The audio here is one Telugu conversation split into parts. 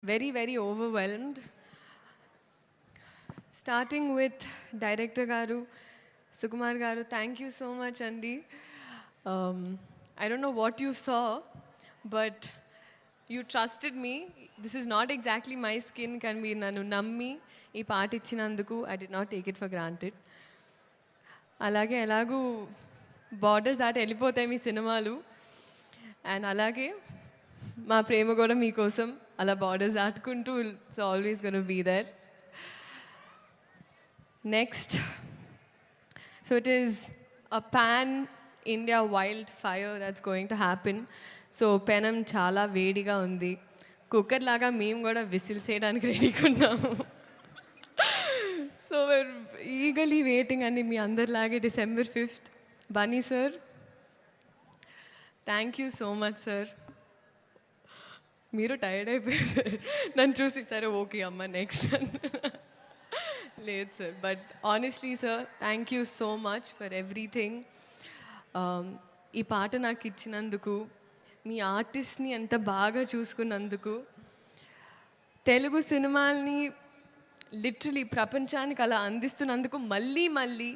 very, very overwhelmed. Starting with Director Garu, Sukumar Garu, thank you so much, Andy. I don't know what you saw, but you trusted me. This is not exactly my skin, can be nanu nammi. ఈ పాట ఇచ్చినందుకు I did not take it for granted. అలాగే ఎలాగూ బార్డర్స్ దాటి వెళ్ళిపోతాయి మీ సినిమాలు. అండ్ అలాగే మా ప్రేమ కూడా మీకోసం అలా బార్డర్స్ దాటుకుంటూ it's always gonna be there. Next, so it is a pan India wildfire that's going to happen. So పెనం చాలా వేడిగా ఉంది. కుక్కర్ లాగా మేము కూడా విసిల్స్ వేయడానికి రెడీగా ఉన్నాము. సో we're eagerly waiting అండి మీ అందరిలాగే December 5th. Bunny sir, thank you so much sir. మీరు టైర్డ్ అయిపోయారు నన్ను చూసి, సరే ఓకే అమ్మ నెక్స్ట్ లేదు sir. But honestly sir, thank you so much for everything. ఈ పాట నాకు ఇచ్చినందుకు, మీ ఆర్టిస్ట్ని ఎంత బాగా చూసుకున్నందుకు, తెలుగు సినిమాల్ని లిటరలీ ప్రపంచానికి అలా అందిస్తున్నందుకు మళ్ళీ మళ్ళీ,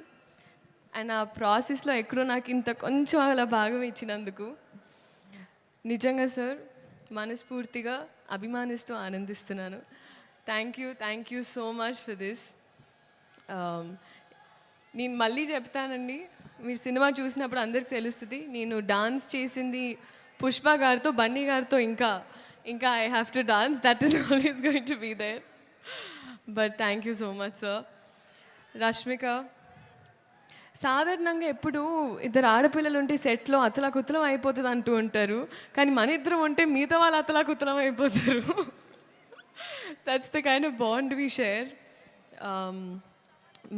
అండ్ ఆ ప్రాసెస్లో ఎక్కడో నాకు ఇంత కొంచెం అలా భాగం ఇచ్చినందుకు నిజంగా సార్ మనస్ఫూర్తిగా అభిమానిస్తూ ఆనందిస్తున్నాను. Thank you so much for this. నేను మళ్ళీ చెప్తానండి, మీరు సినిమా చూసినప్పుడు అందరికి తెలుస్తుంది, నేను డాన్స్ చేసింది పుష్ప గారితో, బన్నీ గారితో. ఇంకా I have to dance, that is always going to be there. But thank you so much sir. Rashmika, సాధారణంగా ఎప్పుడు ఇద్దరు ఆడపిల్లలు ఉంటే సెట్లో అతలాకుతలం అయిపోతుంది అంటూ ఉంటారు, కానీ మన ఇద్దరం ఉంటే మిగతా వాళ్ళు అతలాకుతలం అయిపోతారు. That's the kind of bond we share.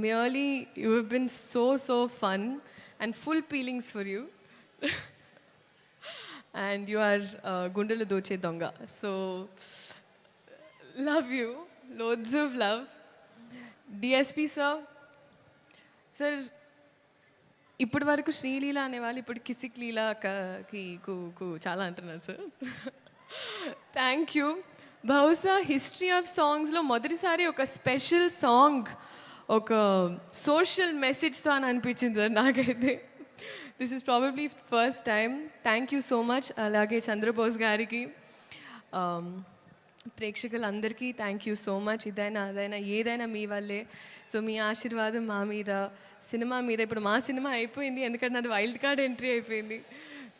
merely you have been so fun and full feelings for you. And you are gundelu doche donga, so love you, loads of love. DSP sir, sir, ఇప్పటి వరకు శ్రీలీల అనేవాళ్ళు ఇప్పుడు కిసిక్ లీలాకి చాలా అంటున్నారు సార్. Thank you. బహుశా హిస్టరీ ఆఫ్ సాంగ్స్లో మొదటిసారి ఒక స్పెషల్ సాంగ్ ఒక సోషల్ మెసేజ్తో అని అనిపించింది సార్ నాకైతే. This is probably first time. Thank you so much. అలాగే చంద్రబోస్ గారికి, ప్రేక్షకులందరికీ థ్యాంక్ యూ సో మచ్. ఇదైనా అదైనా ఏదైనా మీ వల్లే. సో మీ ఆశీర్వాదం మా మీద, సినిమా మీద. ఇప్పుడు మా సినిమా అయిపోయింది, ఎందుకంటే నాది వైల్డ్ కార్డ్ ఎంట్రీ అయిపోయింది.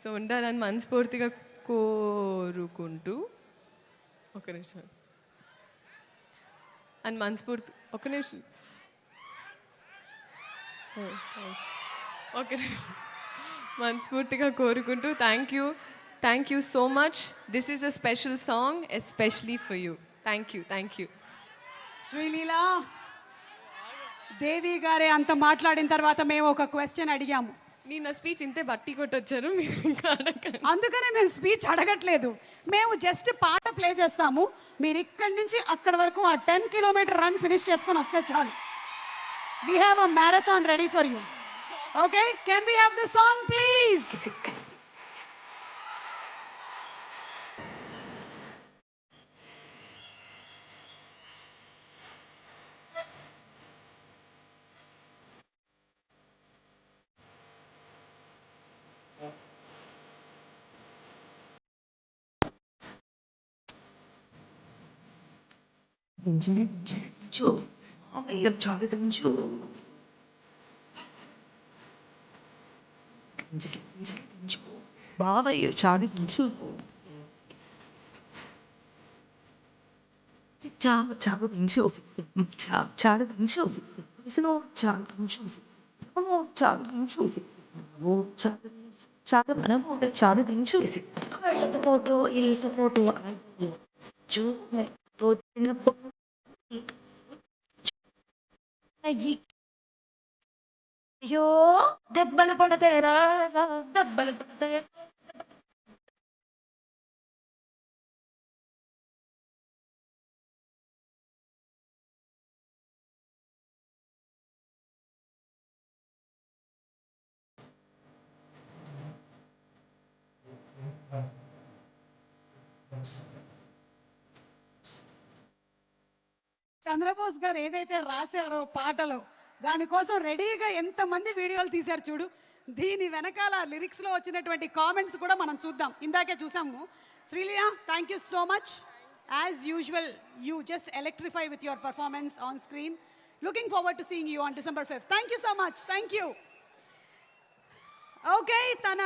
సో ఉండాలని మనస్ఫూర్తిగా కోరుకుంటూ, ఒక నిమిషం అని మనస్ఫూర్తి, ఒక నిమిషం మనస్ఫూర్తిగా కోరుకుంటూ thank you so much. This is a special song especially for you. Thank you. Sreeleela Devi గారే అంత మాట్లాడిన తర్వాత మేము ఒక క్వశ్చన్ అడిగాము. నేను నా స్పీచ్ ఇంతే బట్టి కొట్టొచ్చారు, మీరు ఇంకా అడగండి. అందుకనే మేము స్పీచ్ అడగట్లేదు, మేము జస్ట్ పాట ప్లే చేస్తాము. మీరు ఇక్కడి నుంచి అక్కడ వరకు ఆ 10 కిలోమీటర్ రన్ ఫినిష్ చేసుకొని వస్తే చాలు. We have a marathon ready for you. Okay, can we have the song please? బావయ్య చాలు చాలు అయ్యో దెబ్బలు పడతారా, దెబ్బలు పడతాయి. చంద్రబోస్ గారు ఏదైతే రాశారో పాటలో దానికోసం రెడీగా ఎంతమంది వీడియోలు తీశారు చూడు. దీని వెనకాల లిరిక్స్లో వచ్చినటువంటి కామెంట్స్ కూడా మనం చూద్దాం. ఇందాకే చూసాము. Sreeleela, thank you so much. As usual you just electrify with your performance on screen. Looking forward to seeing you on December 5th. Thank you so much. Thank you. Okay, తన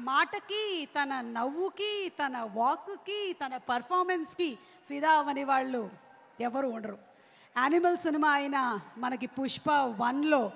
మాటకి, తన నవ్వుకి, తన వాక్కి, తన పర్ఫార్మెన్స్కి ఫిదా అవని వాళ్ళు ఎవరు ఉండరు. యానిమల్ సినిమా అయిన మనకి పుష్ప 1లో